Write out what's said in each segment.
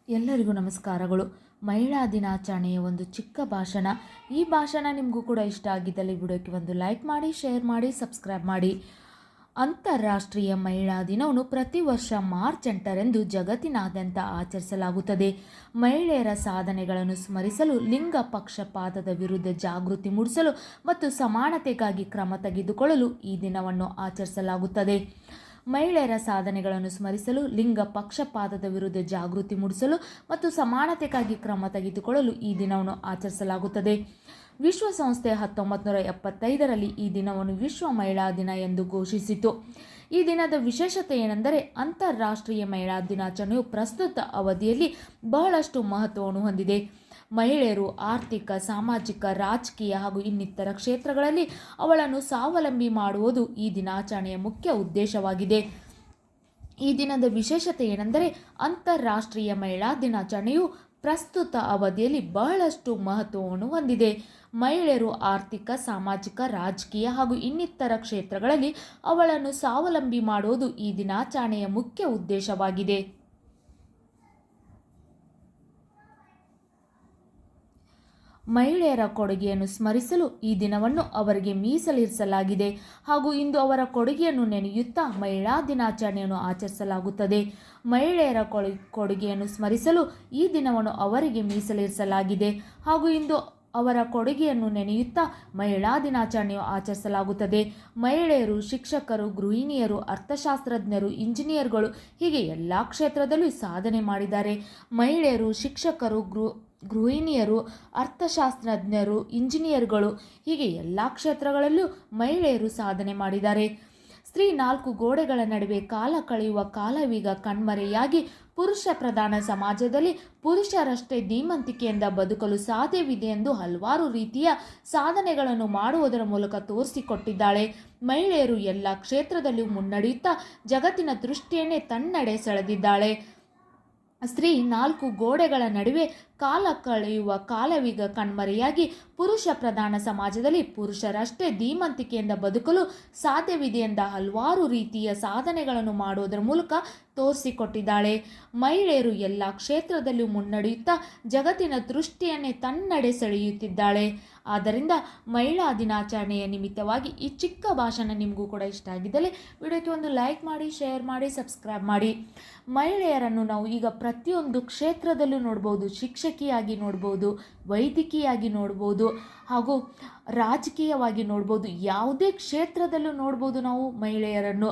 ಎಲ್ಲರಿಗೂ ನಮಸ್ಕಾರಗಳು. ಮಹಿಳಾ ದಿನಾಚರಣೆಯ ಒಂದು ಚಿಕ್ಕ ಭಾಷಣ. ಈ ಭಾಷಣ ನಿಮಗೂ ಕೂಡ ಇಷ್ಟ ಆಗಿದ್ದಲ್ಲಿ ವಿಡಿಯೋಕ್ಕೆ ಒಂದು ಲೈಕ್ ಮಾಡಿ, ಶೇರ್ ಮಾಡಿ, ಸಬ್ಸ್ಕ್ರೈಬ್ ಮಾಡಿ. ಅಂತಾರಾಷ್ಟ್ರೀಯ ಮಹಿಳಾ ದಿನವನ್ನು ಪ್ರತಿ ವರ್ಷ ಮಾರ್ಚ್ 8ರಂದು ಜಗತ್ತಿನಾದ್ಯಂತ ಆಚರಿಸಲಾಗುತ್ತದೆ. ಮಹಿಳೆಯರ ಸಾಧನೆಗಳನ್ನು ಸ್ಮರಿಸಲು, ಲಿಂಗ ಪಕ್ಷಪಾತದ ವಿರುದ್ಧ ಜಾಗೃತಿ ಮೂಡಿಸಲು ಮತ್ತು ಸಮಾನತೆಗಾಗಿ ಕ್ರಮ ತೆಗೆದುಕೊಳ್ಳಲು ಈ ದಿನವನ್ನು ಆಚರಿಸಲಾಗುತ್ತದೆ. ಮಹಿಳೆಯರ ಸಾಧನೆಗಳನ್ನು ಸ್ಮರಿಸಲು, ಲಿಂಗ ಪಕ್ಷಪಾತದ ವಿರುದ್ಧ ಜಾಗೃತಿ ಮೂಡಿಸಲು ಮತ್ತು ಸಮಾನತೆಗಾಗಿ ಕ್ರಮ ತೆಗೆದುಕೊಳ್ಳಲು ಈ ದಿನವನ್ನು ಆಚರಿಸಲಾಗುತ್ತದೆ. ವಿಶ್ವಸಂಸ್ಥೆ 1975ರಲ್ಲಿ ಈ ದಿನವನ್ನು ವಿಶ್ವ ಮಹಿಳಾ ದಿನ ಎಂದು ಘೋಷಿಸಿತು. ಈ ದಿನದ ವಿಶೇಷತೆ ಏನೆಂದರೆ, ಅಂತಾರಾಷ್ಟ್ರೀಯ ಮಹಿಳಾ ದಿನಾಚರಣೆಯು ಪ್ರಸ್ತುತ ಅವಧಿಯಲ್ಲಿ ಬಹಳಷ್ಟು ಮಹತ್ವವನ್ನು ಹೊಂದಿದೆ. ಮಹಿಳೆಯರು ಆರ್ಥಿಕ, ಸಾಮಾಜಿಕ, ರಾಜಕೀಯ ಹಾಗೂ ಇನ್ನಿತರ ಕ್ಷೇತ್ರಗಳಲ್ಲಿ ಅವಳನ್ನು ಸ್ವಾವಲಂಬಿ ಮಾಡುವುದು ಈ ದಿನಾಚರಣೆಯ ಮುಖ್ಯ ಉದ್ದೇಶವಾಗಿದೆ. ಈ ದಿನದ ವಿಶೇಷತೆ ಏನೆಂದರೆ, ಅಂತಾರಾಷ್ಟ್ರೀಯ ಮಹಿಳಾ ದಿನಾಚರಣೆಯು ಪ್ರಸ್ತುತ ಅವಧಿಯಲ್ಲಿ ಬಹಳಷ್ಟು ಮಹತ್ವವನ್ನು ಹೊಂದಿದೆ. ಮಹಿಳೆಯರು ಆರ್ಥಿಕ, ಸಾಮಾಜಿಕ, ರಾಜಕೀಯ ಹಾಗೂ ಇನ್ನಿತರ ಕ್ಷೇತ್ರಗಳಲ್ಲಿ ಅವಳನ್ನು ಸ್ವಾವಲಂಬಿ ಮಾಡುವುದು ಈ ದಿನಾಚರಣೆಯ ಮುಖ್ಯ ಉದ್ದೇಶವಾಗಿದೆ. ಮಹಿಳೆಯರ ಕೊಡುಗೆಯನ್ನು ಸ್ಮರಿಸಲು ಈ ದಿನವನ್ನು ಅವರಿಗೆ ಮೀಸಲಿರಿಸಲಾಗಿದೆ ಹಾಗೂ ಇಂದು ಅವರ ಕೊಡುಗೆಯನ್ನು ನೆನೆಯುತ್ತಾ ಮಹಿಳಾ ದಿನಾಚರಣೆಯನ್ನು ಆಚರಿಸಲಾಗುತ್ತದೆ. ಮಹಿಳೆಯರ ಕೊಡುಗೆಯನ್ನು ಸ್ಮರಿಸಲು ಈ ದಿನವನ್ನು ಅವರಿಗೆ ಮೀಸಲಿರಿಸಲಾಗಿದೆ ಹಾಗೂ ಇಂದು ಅವರ ಕೊಡುಗೆಯನ್ನು ನೆನೆಯುತ್ತಾ ಮಹಿಳಾ ದಿನಾಚರಣೆಯು ಆಚರಿಸಲಾಗುತ್ತದೆ. ಮಹಿಳೆಯರು ಶಿಕ್ಷಕರು, ಗೃಹಿಣಿಯರು, ಅರ್ಥಶಾಸ್ತ್ರಜ್ಞರು, ಇಂಜಿನಿಯರ್ಗಳು ಹೀಗೆ ಎಲ್ಲ ಕ್ಷೇತ್ರದಲ್ಲೂ ಸಾಧನೆ ಮಾಡಿದ್ದಾರೆ. ಮಹಿಳೆಯರು ಶಿಕ್ಷಕರು, ಗೃಹಿಣಿಯರು, ಅರ್ಥಶಾಸ್ತ್ರಜ್ಞರು, ಇಂಜಿನಿಯರ್ಗಳು ಹೀಗೆ ಎಲ್ಲ ಕ್ಷೇತ್ರಗಳಲ್ಲೂ ಮಹಿಳೆಯರು ಸಾಧನೆ ಮಾಡಿದ್ದಾರೆ. ಸ್ತ್ರೀ ನಾಲ್ಕು ಗೋಡೆಗಳ ನಡುವೆ ಕಾಲ ಕಳೆಯುವ ಕಾಲವೀಗ ಕಣ್ಮರೆಯಾಗಿ ಪುರುಷ ಪ್ರಧಾನ ಸಮಾಜದಲ್ಲಿ ಪುರುಷರಷ್ಟೇ ಧೀಮಂತಿಕೆಯಿಂದ ಬದುಕಲು ಸಾಧ್ಯವಿದೆ ಎಂದು ಹಲವಾರು ರೀತಿಯ ಸಾಧನೆಗಳನ್ನು ಮಾಡುವುದರ ಮೂಲಕ ತೋರಿಸಿಕೊಟ್ಟಿದ್ದಾಳೆ. ಮಹಿಳೆಯರು ಎಲ್ಲ ಕ್ಷೇತ್ರದಲ್ಲೂ ಮುನ್ನಡೆಯುತ್ತಾ ಜಗತ್ತಿನ ದೃಷ್ಟಿಯನ್ನೇ ತನ್ನೆಡೆ ಸೆಳೆದಿದ್ದಾಳೆ. ಸ್ತ್ರೀ ನಾಲ್ಕು ಗೋಡೆಗಳ ನಡುವೆ ಕಾಲ ಕಳೆಯುವ ಕಾಲವೀಗ ಕಣ್ಮರೆಯಾಗಿ ಪುರುಷ ಪ್ರಧಾನ ಸಮಾಜದಲ್ಲಿ ಪುರುಷರಷ್ಟೇ ಧೀಮಂತಿಕೆಯಿಂದ ಬದುಕಲು ಸಾಧ್ಯವಿದೆ ಎಂದ ಹಲವಾರು ರೀತಿಯ ಸಾಧನೆಗಳನ್ನು ಮಾಡುವುದರ ಮೂಲಕ ತೋರಿಸಿಕೊಟ್ಟಿದ್ದಾಳೆ. ಮಹಿಳೆಯರು ಎಲ್ಲ ಕ್ಷೇತ್ರದಲ್ಲೂ ಮುನ್ನಡೆಯುತ್ತಾ ಜಗತ್ತಿನ ದೃಷ್ಟಿಯನ್ನೇ ತನ್ನೆಡೆ ಸೆಳೆಯುತ್ತಿದ್ದಾಳೆ. ಆದ್ದರಿಂದ ಮಹಿಳಾ ದಿನಾಚರಣೆಯ ನಿಮಿತ್ತವಾಗಿ ಈ ಚಿಕ್ಕ ಭಾಷಣ ನಿಮಗೂ ಕೂಡ ಇಷ್ಟ ಆಗಿದ್ದಲ್ಲಿ ವಿಡಿಯೋಕ್ಕೆ ಒಂದು ಲೈಕ್ ಮಾಡಿ, ಶೇರ್ ಮಾಡಿ, ಸಬ್ಸ್ಕ್ರೈಬ್ ಮಾಡಿ. ಮಹಿಳೆಯರನ್ನು ನಾವು ಈಗ ಪ್ರತಿಯೊಂದು ಕ್ಷೇತ್ರದಲ್ಲೂ ನೋಡ್ಬೋದು. ಶಿಕ್ಷಕಿಯಾಗಿ ನೋಡ್ಬೋದು, ವೈದ್ಯಕೀಯಾಗಿ ನೋಡ್ಬೋದು ಹಾಗೂ ರಾಜಕೀಯವಾಗಿ ನೋಡ್ಬೋದು. ಯಾವುದೇ ಕ್ಷೇತ್ರದಲ್ಲೂ ನೋಡ್ಬೋದು ನಾವು ಮಹಿಳೆಯರನ್ನು.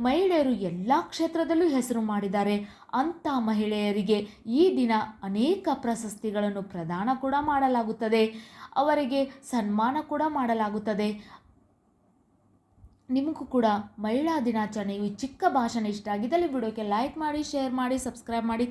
ಮಹಿಳೆಯರು ಎಲ್ಲ ಕ್ಷೇತ್ರದಲ್ಲೂ ಹೆಸರು ಮಾಡಿದ್ದಾರೆ. ಅಂಥ ಮಹಿಳೆಯರಿಗೆ ಈ ದಿನ ಅನೇಕ ಪ್ರಶಸ್ತಿಗಳನ್ನು ಪ್ರದಾನ ಕೂಡ ಮಾಡಲಾಗುತ್ತದೆ. ಅವರಿಗೆ ಸನ್ಮಾನ ಕೂಡ ಮಾಡಲಾಗುತ್ತದೆ. ನಿಮಗೂ ಕೂಡ ಮಹಿಳಾ ದಿನಾಚರಣೆಯು ಚಿಕ್ಕ ಭಾಷಣ ಇಷ್ಟ ಆಗಿದ್ದಲ್ಲಿ ವಿಡಿಯೋಕ್ಕೆ ಲೈಕ್ ಮಾಡಿ, ಶೇರ್ ಮಾಡಿ, ಸಬ್ಸ್ಕ್ರೈಬ್ ಮಾಡಿ.